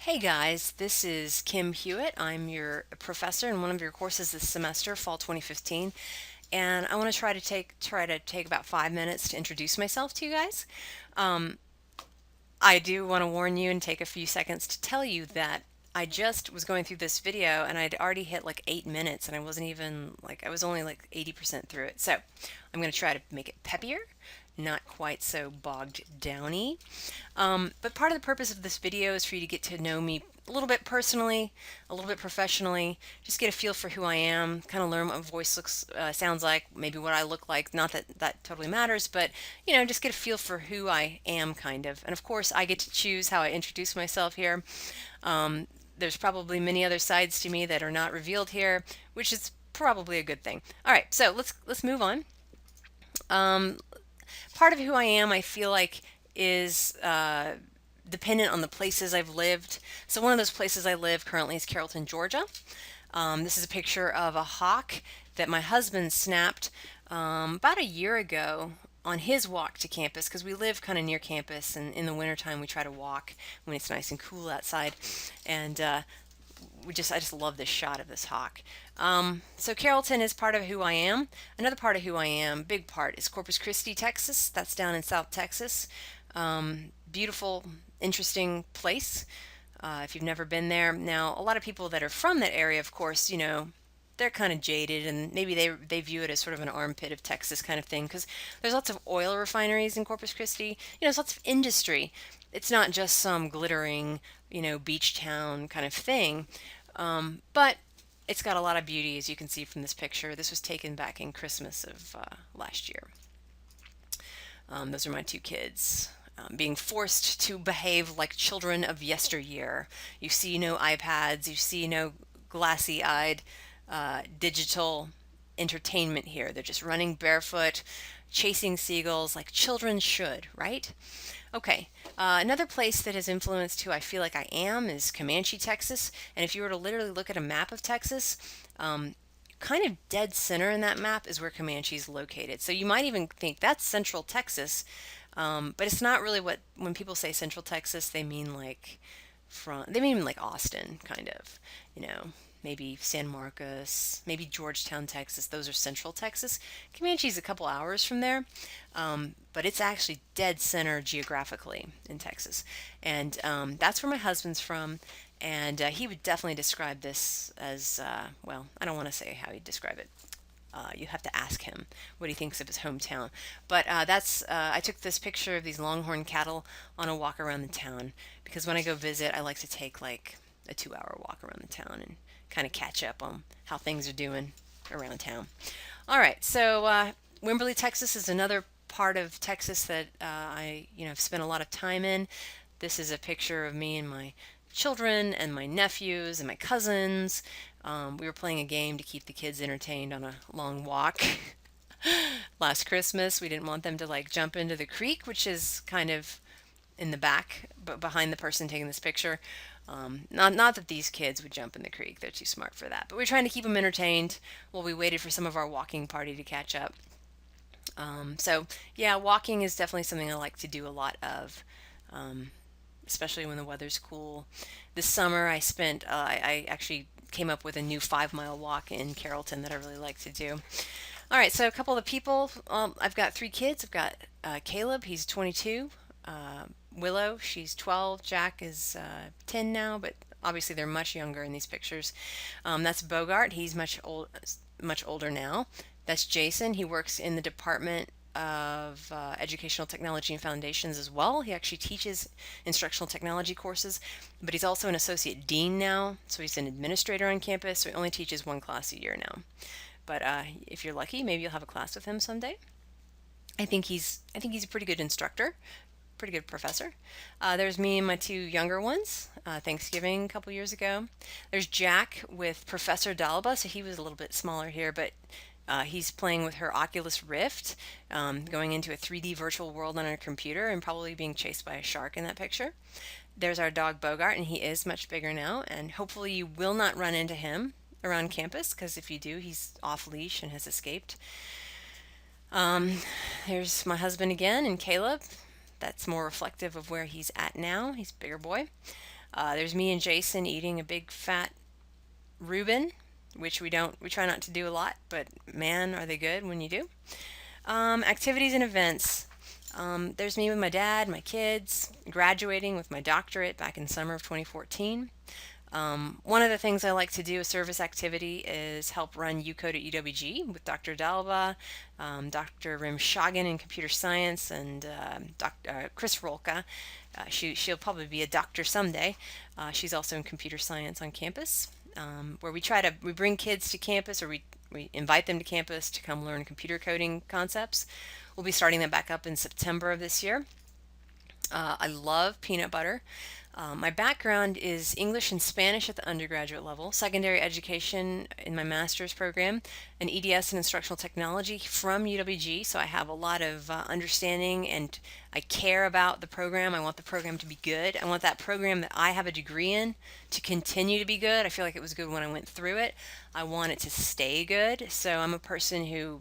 Hey guys, this is Kim Hewitt. I'm your professor in one of your courses this semester, fall 2015, and I want to try to take about 5 minutes to introduce myself to you guys. Um, I do want to warn you and take a few seconds to tell you that I just was going through this video and I'd already hit like 8 minutes and I was only like 80% through it. So I'm going to try to make it peppier, not quite so bogged downy. But part of the purpose of this video is for you to get to know me a little bit personally, a little bit professionally, just get a feel for who I am, kind of learn what my voice sounds like, maybe what I look like. Not that that totally matters, but just get a feel for who I am, kind of. And of course, I get to choose how I introduce myself here. Um, there's probably many other sides to me that are not revealed here, which is probably a good thing. All right, so let's move on. Um, Part of who I am, I feel like, is dependent on the places I've lived. So one of those places I live currently is Carrollton, Georgia. This is a picture of a hawk that my husband snapped about a year ago on his walk to campus because we live kind of near campus, and in the wintertime we try to walk when it's nice and cool outside. And I just love this shot of this hawk. So Carrollton is part of who I am. Another part of who I am, big part, is Corpus Christi, Texas. That's down in South Texas. Beautiful, interesting place. If you've never been there. Now, a lot of people that are from that area, of course, they're kind of jaded and maybe they view it as sort of an armpit of Texas kind of thing because there's lots of oil refineries in Corpus Christi. There's lots of industry. It's not just some glittering, beach town kind of thing. But it's got a lot of beauty, as you can see from this picture. This was taken back in Christmas of last year. Those are my two kids. Being forced to behave like children of yesteryear. You see no iPads, you see no glassy eyed digital entertainment here. They're just running barefoot, chasing seagulls like children should, right? Okay, another place that has influenced who I feel like I am is Comanche, Texas. And if you were to literally look at a map of Texas, kind of dead center in that map is where Comanche is located. So you might even think that's Central Texas, but it's not really when people say Central Texas, they mean like Austin, kind of, you know, maybe San Marcos, maybe Georgetown, Texas. Those are Central Texas. Comanche's a couple hours from there, but it's actually dead center geographically in Texas. And that's where my husband's from. And he would definitely describe this as, well, I don't want to say how he'd describe it. You have to ask him what he thinks of his hometown. But I took this picture of these longhorn cattle on a walk around the town because when I go visit, I like to take like a 2 hour walk around the town and kind of catch up on how things are doing around town. All right, so Wimberley, Texas is another part of Texas that have spent a lot of time in. This is a picture of me and my children and my nephews and my cousins. We were playing a game to keep the kids entertained on a long walk. Last Christmas, we didn't want them to like jump into the creek, which is kind of in the back, but behind the person taking this picture. Not that these kids would jump in the creek; they're too smart for that. But we're trying to keep them entertained while we waited for some of our walking party to catch up. So yeah, walking is definitely something I like to do a lot of. Especially when the weather's cool. This summer, I actually came up with a new 5 mile walk in Carrollton that I really like to do. All right, so a couple of people. I've got three kids. I've got Caleb, he's 22. Willow, she's 12. Jack is 10 now, but obviously they're much younger in these pictures. That's Bogart. He's much older now. That's Jason. He works in the department of educational technology and foundations as well. He actually teaches instructional technology courses, but he's also an associate dean now, so he's an administrator on campus, so he only teaches one class a year now. But if you're lucky, maybe you'll have a class with him someday. I think he's a pretty good instructor, pretty good professor. There's me and my two younger ones, Thanksgiving a couple years ago. There's Jack with Professor Dalba, so he was a little bit smaller here, but he's playing with her Oculus Rift, going into a 3D virtual world on her computer and probably being chased by a shark in that picture. There's our dog Bogart, and he is much bigger now, and hopefully you will not run into him around campus, because if you do, he's off leash and has escaped. Um, there's my husband again, and Caleb. That's more reflective of where he's at now. He's a bigger boy. There's me and Jason eating a big fat Reuben, which we try not to do a lot, but man, are they good when you do. Activities and events. There's me with my dad, my kids, graduating with my doctorate back in summer of 2014. One of the things I like to do, a service activity, is help run UCode at UWG with Dr. Dalba, Dr. Rimshagen in computer science, and Chris Rolka. She'll probably be a doctor someday. She's also in computer science on campus, where we bring kids to campus, or we invite them to campus to come learn computer coding concepts. We'll be starting that back up in September of this year. I love peanut butter. My background is English and Spanish at the undergraduate level, secondary education in my master's program, and EDS and instructional technology from UWG. So I have a lot of understanding, and I care about the program. I want the program to be good. I want that program that I have a degree in to continue to be good. I feel like it was good when I went through it. I want it to stay good. So I'm a person who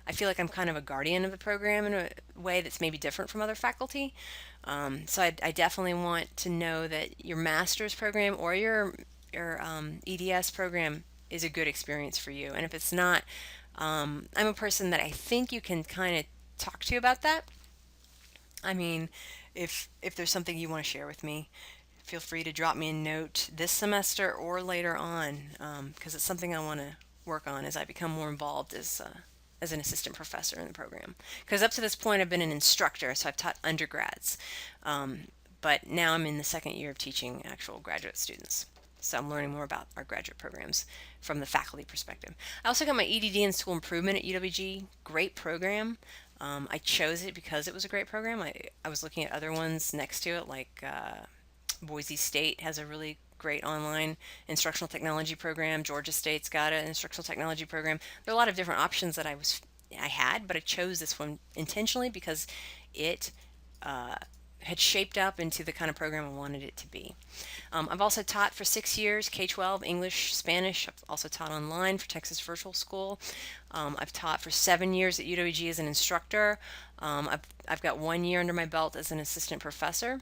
I feel like I'm kind of a guardian of the program in a way that's maybe different from other faculty. So I definitely want to know that your master's program or your EDS program is a good experience for you. And if it's not, I'm a person that I think you can kind of talk to about that. I mean, if there's something you want to share with me, feel free to drop me a note this semester or later on, because it's something I want to work on as I become more involved as an assistant professor in the program. Because up to this point, I've been an instructor, so I've taught undergrads. But now I'm in the second year of teaching actual graduate students. So I'm learning more about our graduate programs from the faculty perspective. I also got my EDD in school improvement at UWG. Great program. I chose it because it was a great program. I was looking at other ones next to it, like Boise State has a really great online instructional technology program. Georgia State's got an instructional technology program. There are a lot of different options that I had, but I chose this one intentionally because it had shaped up into the kind of program I wanted it to be. I've also taught for 6 years K-12 English, Spanish. I've also taught online for Texas Virtual School. I've taught for 7 years at UWG as an instructor. I've got 1 year under my belt as an assistant professor.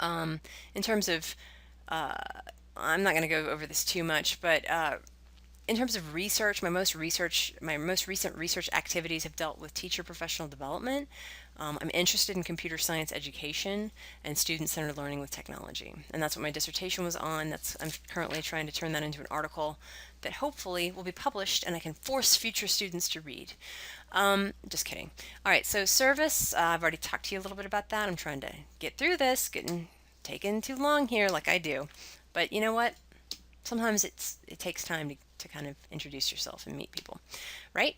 In terms of, I'm not going to go over this too much, but in terms of research, my most recent research activities have dealt with teacher professional development. I'm interested in computer science education and student-centered learning with technology, and that's what my dissertation was on. I'm currently trying to turn that into an article that hopefully will be published and I can force future students to read. Just kidding. All right, so service, I've already talked to you a little bit about that. I'm trying to get through this, taking too long here like I do. But you know what? Sometimes it takes time to kind of introduce yourself and meet people, right?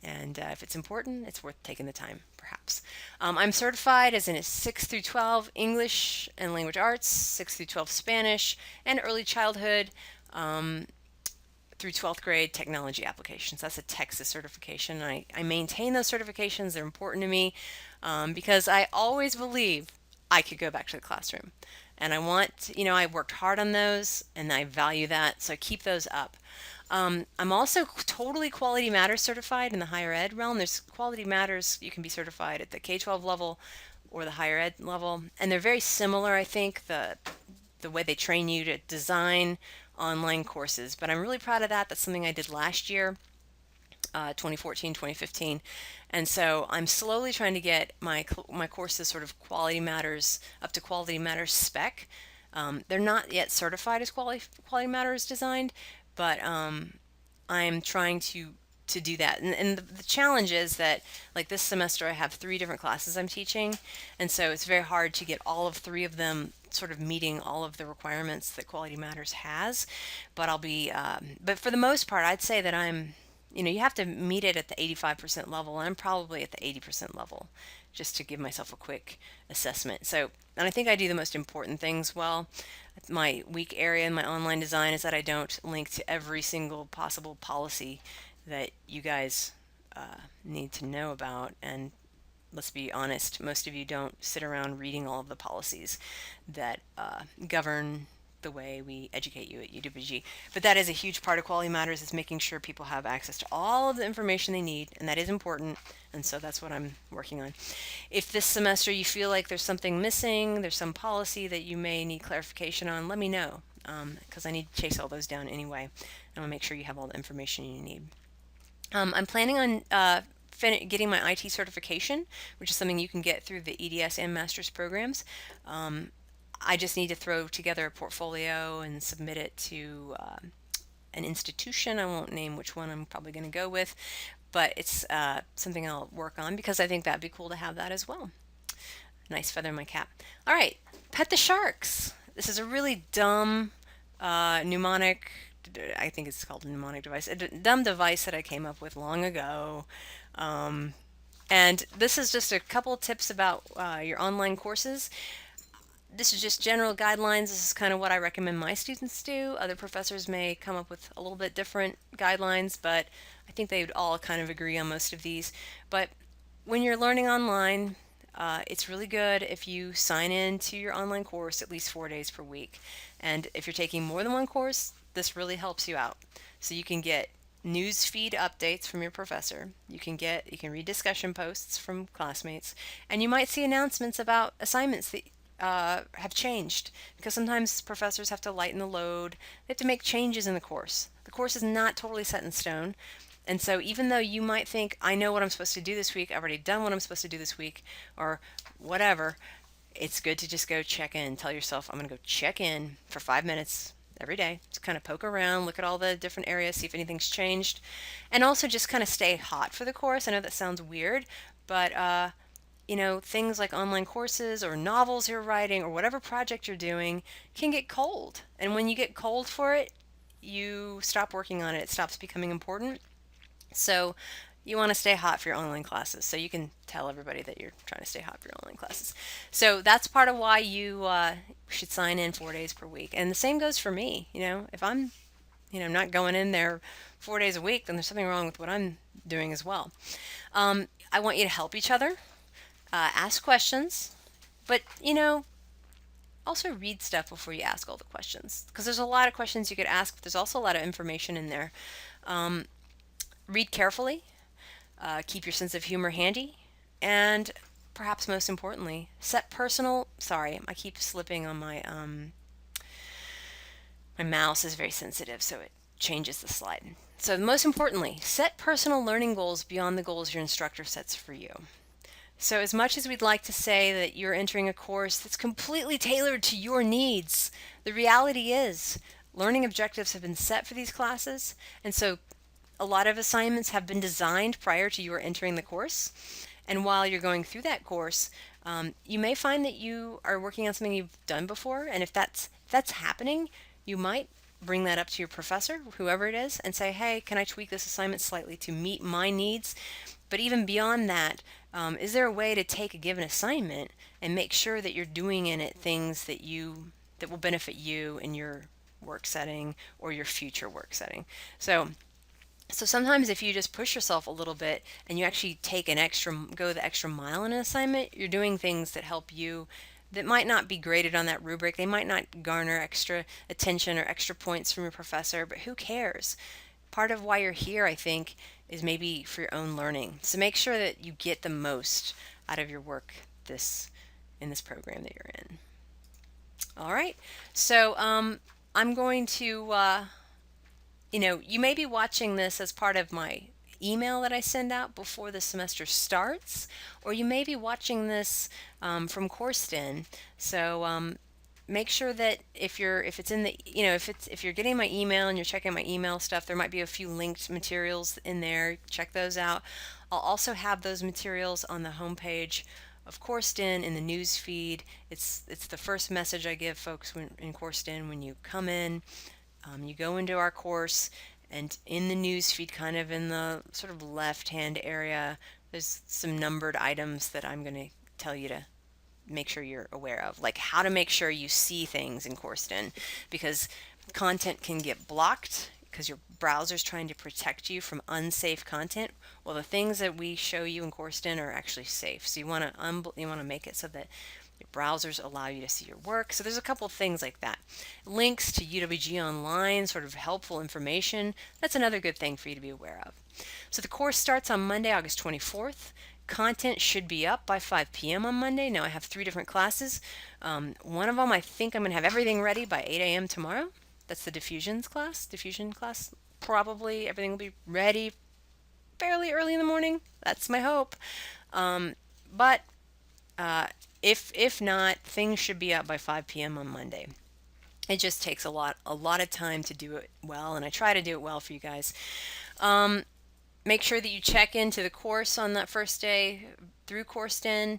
And if it's important, it's worth taking the time, perhaps. I'm certified as in 6 through 12 English and language arts, 6 through 12 Spanish, and early childhood through 12th grade technology applications. That's a Texas certification. I maintain those certifications. They're important to me because I always believe I could go back to the classroom. And I worked hard on those and I value that. So I keep those up. I'm also totally Quality Matters certified in the higher ed realm. There's Quality Matters, you can be certified at the K-12 level or the higher ed level. And they're very similar, I think, the way they train you to design online courses. But I'm really proud of that. That's something I did last year, 2014, 2015. And so I'm slowly trying to get my courses sort of Quality Matters up to Quality Matters spec. They're not yet certified as Quality Matters designed, but I'm trying to do that. And the challenge is that, like this semester, I have 3 different classes I'm teaching, and so it's very hard to get all of 3 of them sort of meeting all of the requirements that Quality Matters has. But but for the most part, I'd say that you have to meet it at the 85% level, and I'm probably at the 80% level, just to give myself a quick assessment. And I think I do the most important things well. My weak area in my online design is that I don't link to every single possible policy that you guys need to know about. And let's be honest, most of you don't sit around reading all of the policies that govern the way we educate you at UWG. But that is a huge part of Quality Matters, is making sure people have access to all of the information they need, and that is important. And so that's what I'm working on. If this semester you feel like there's something missing, there's some policy that you may need clarification on, let me know, because I need to chase all those down anyway. I want to make sure you have all the information you need. I'm planning on getting my IT certification, which is something you can get through the EDS and master's programs. I just need to throw together a portfolio and submit it to an institution. I won't name which one I'm probably going to go with, but it's something I'll work on because I think that'd be cool to have that as well. Nice feather in my cap. All right, pet the sharks. This is a really dumb mnemonic. I think it's called a mnemonic device. A dumb device that I came up with long ago. And this is just a couple tips about your online courses. This is just general guidelines. This is kind of what I recommend my students do. Other professors may come up with a little bit different guidelines, but I think they would all kind of agree on most of these. But when you're learning online, it's really good if you sign in to your online course at least 4 days per week. And if you're taking more than one course, this really helps you out. So you can get news feed updates from your professor. You can read discussion posts from classmates, and you might see announcements about assignments that have changed, because sometimes professors have to lighten the load. They have to make changes in the course. The course is not totally set in stone. And so even though you might think, I know what I'm supposed to do this week, I've already done what I'm supposed to do this week, or whatever, it's good to just go check in. Tell yourself, I'm going to go check in for 5 minutes every day. Just kind of poke around, look at all the different areas, see if anything's changed. And also just kind of stay hot for the course. I know that sounds weird, but things like online courses or novels you're writing or whatever project you're doing can get cold. And when you get cold for it, you stop working on it. It stops becoming important. So you want to stay hot for your online classes. So you can tell everybody that you're trying to stay hot for your online classes. So that's part of why you should sign in 4 days per week. And the same goes for me. If I'm not going in there 4 days a week, then there's something wrong with what I'm doing as well. I want you to help each other. Ask questions, but also read stuff before you ask all the questions, because there's a lot of questions you could ask, but there's also a lot of information in there. Read carefully, keep your sense of humor handy, and perhaps most importantly, sorry, I keep slipping on my mouse is very sensitive, so it changes the slide. So most importantly, set personal learning goals beyond the goals your instructor sets for you. So as much as we'd like to say that you're entering a course that's completely tailored to your needs, the reality is learning objectives have been set for these classes, and so a lot of assignments have been designed prior to your entering the course. And while you're going through that course, you may find that you are working on something you've done before, and if that's happening, you might bring that up to your professor, whoever it is, and say, hey, can I tweak this assignment slightly to meet my needs? But even beyond that, is there a way to take a given assignment and make sure that you're doing in it things that will benefit you in your work setting or your future work setting? So sometimes if you just push yourself a little bit and you actually go the extra mile in an assignment, you're doing things that help you that might not be graded on that rubric. They might not garner extra attention or extra points from your professor, but who cares? Part of why you're here, I think, is maybe for your own learning. So make sure that you get the most out of your work in this program that you're in. All right. So I'm going to, you may be watching this as part of my email that I send out before the semester starts, or you may be watching this from CourseDen. So make sure that if you're getting my email and you're checking my email stuff, there might be a few linked materials in there. Check those out. I'll also have those materials on the homepage of CourseDen in the news feed. It's the first message I give folks in CourseDen when you come in. You go into our course, and in the news feed, kind of in the sort of left-hand area, there's some numbered items that I'm going to tell you to make sure you're aware of, like how to make sure you see things in CourseDen, because content can get blocked because your browser's trying to protect you from unsafe content. Well, the things that we show you in CourseDen are actually safe, so you want to make it so that Your browsers allow you to see your work. So there's a couple of things like that. Links to UWG Online, sort of helpful information. That's another good thing for you to be aware of. So the course starts on Monday, August 24th. Content should be up by 5 p.m. on Monday. Now I have 3 different classes. One of them, I think I'm going to have everything ready by 8 a.m. tomorrow. That's the diffusion class. Probably everything will be ready fairly early in the morning. That's my hope. But if not, things should be up by 5 p.m. on Monday. It just takes a lot of time to do it well, and I try to do it well for you guys. Make sure that you check into the course on that first day through CourseDen.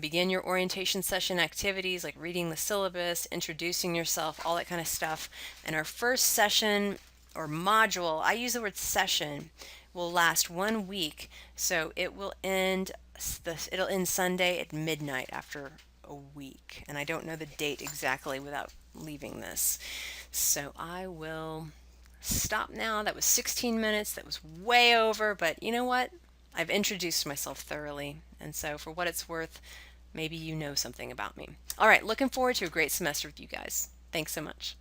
Begin your orientation session activities like reading the syllabus, introducing yourself, all that kind of stuff. And our first session or module, I use the word session, will last 1 week. So it'll end Sunday at midnight after a week. And I don't know the date exactly without leaving this. So I will stop now. That was 16 minutes. That was way over, but you know what? I've introduced myself thoroughly, and so for what it's worth, maybe you know something about me. All right, looking forward to a great semester with you guys. Thanks so much.